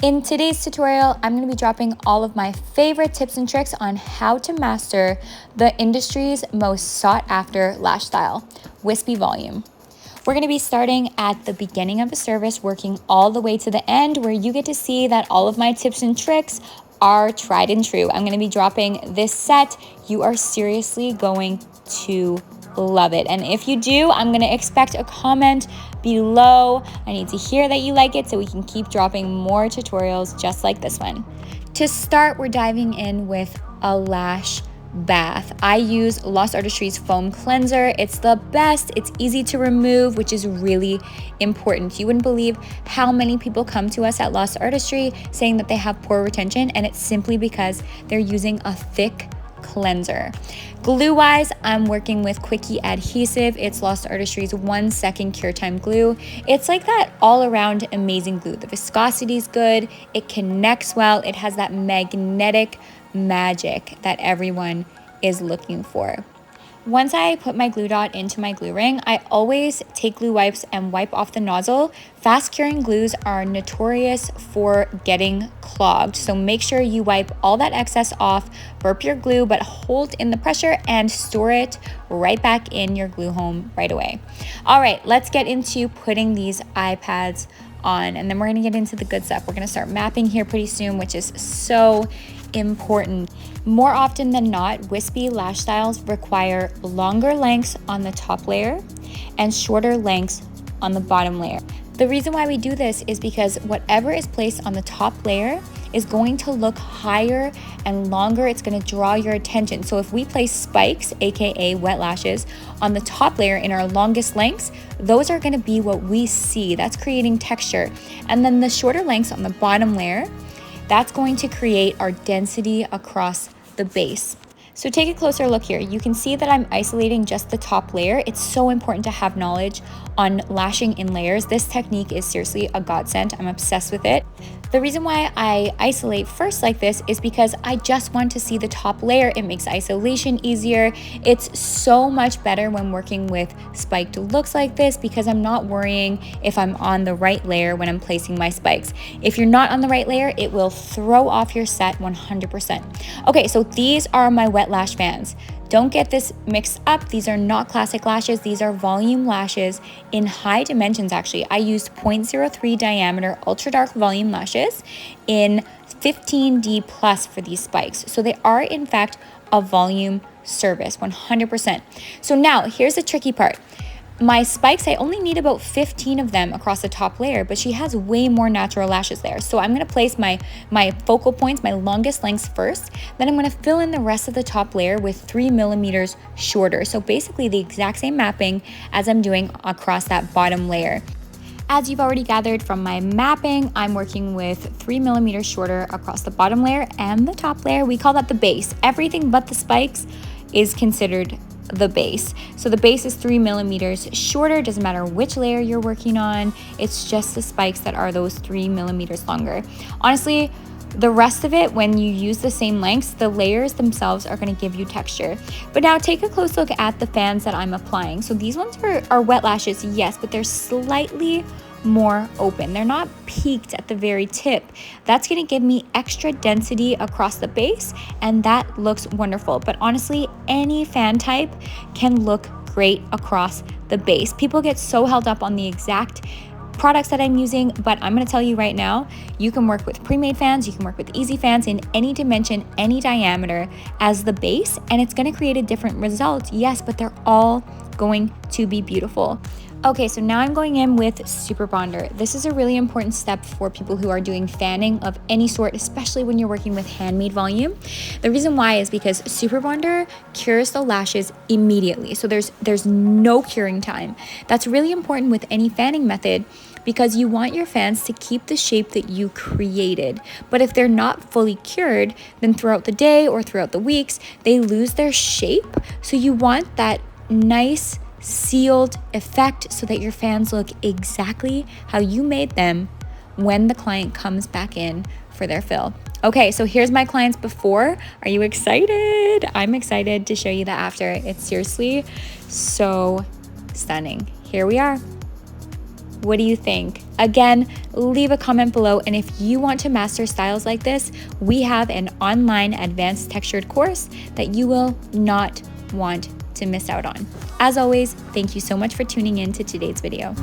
In today's tutorial, I'm going to be dropping all of my favorite tips and tricks on how to master the industry's most sought after lash style, wispy volume. We're going to be starting at the beginning of the service, working all the way to the end where you get to see that all of my tips and tricks are tried and true. I'm going to be dropping this set. You are seriously going to love it. And if you do, I'm going to expect a comment below. I need to hear that you like it so we can keep dropping more tutorials just like this one. To start, we're diving in with a lash bath. I use Lost Artistry's foam cleanser. It's the best. It's easy to remove, which is really important. You wouldn't believe how many people come to us at Lost Artistry saying that they have poor retention, and it's simply because they're using a thick cleanser. Glue wise, I'm working with Quickie adhesive. It's Lost Artistry's 1 second cure time glue. It's like that all around amazing glue. The viscosity is good, it connects well, it has that magnetic magic that everyone is looking for. Once I put my glue dot into my glue ring, I always take glue wipes and wipe off the nozzle. Fast curing glues are notorious for getting clogged, so make sure you wipe all that excess off, burp your glue, but hold in the pressure and store it right back in your glue home right away. All right, let's get into putting these eye pads on, and then we're gonna get into the good stuff. We're gonna start mapping here pretty soon, which is so important. More often than not, wispy lash styles require longer lengths on the top layer and shorter lengths on the bottom layer. The reason why we do this is because whatever is placed on the top layer is going to look higher and longer. It's going to draw your attention. So if we place spikes, aka wet lashes, on the top layer in our longest lengths, those are going to be what we see. That's creating texture. And then the shorter lengths on the bottom layer, that's going to create our density across the base. So take a closer look here. You can see that I'm isolating just the top layer. It's so important to have knowledge on lashing in layers. This technique is seriously a godsend. I'm obsessed with it. The reason why I isolate first like this is because I just want to see the top layer. It makes isolation easier. It's so much better when working with spiked looks like this because I'm not worrying if I'm on the right layer when I'm placing my spikes. If you're not on the right layer, it will throw off your set 100%. Okay, so these are my wet lash fans. Don't get this mixed up. These are not classic lashes. These are volume lashes in high dimensions, actually. I used 0.03 diameter ultra dark volume lashes in 15D plus for these spikes. So they are in fact a volume service, 100%. So now here's the tricky part. My spikes, I only need about 15 of them across the top layer, but she has way more natural lashes there. So I'm gonna place my focal points, my longest lengths first, then I'm gonna fill in the rest of the top layer with 3 millimeters shorter. So basically the exact same mapping as I'm doing across that bottom layer. As you've already gathered from my mapping, I'm working with 3 millimeters shorter across the bottom layer and the top layer. We call that the base. Everything but the spikes is considered the base. So the base is 3 millimeters shorter. Doesn't matter which layer you're working on. It's just the spikes that are those 3 millimeters longer. Honestly, the rest of it, when you use the same lengths, the layers themselves are going to give you texture. But now take a close look at the fans that I'm applying. So these ones are wet lashes, yes, but they're slightly more open. They're not peaked at the very tip. That's going to give me extra density across the base, and that looks wonderful. But honestly, any fan type can look great across the base. People get so held up on the exact products that I'm using, but I'm going to tell you right now, you can work with pre-made fans, you can work with easy fans in any dimension, any diameter as the base, and it's going to create a different result, yes, but they're all going to be beautiful. Okay, so now I'm going in with superbonder. This is a really important step for people who are doing fanning of any sort, especially when you're working with handmade volume. The reason why is because superbonder cures the lashes immediately. So there's no curing time. That's really important with any fanning method because you want your fans to keep the shape that you created. But if they're not fully cured, then throughout the day or throughout the weeks, they lose their shape. So you want that nice sealed effect so that your fans look exactly how you made them when the client comes back in for their fill. Okay, so here's my clients before. Are you excited? I'm excited to show you the after. It's seriously so stunning. Here we are. What do you think? Again, leave a comment below, and if you want to master styles like this, we have an online advanced textured course that you will not want to miss out on. As always, thank you so much for tuning in to today's video.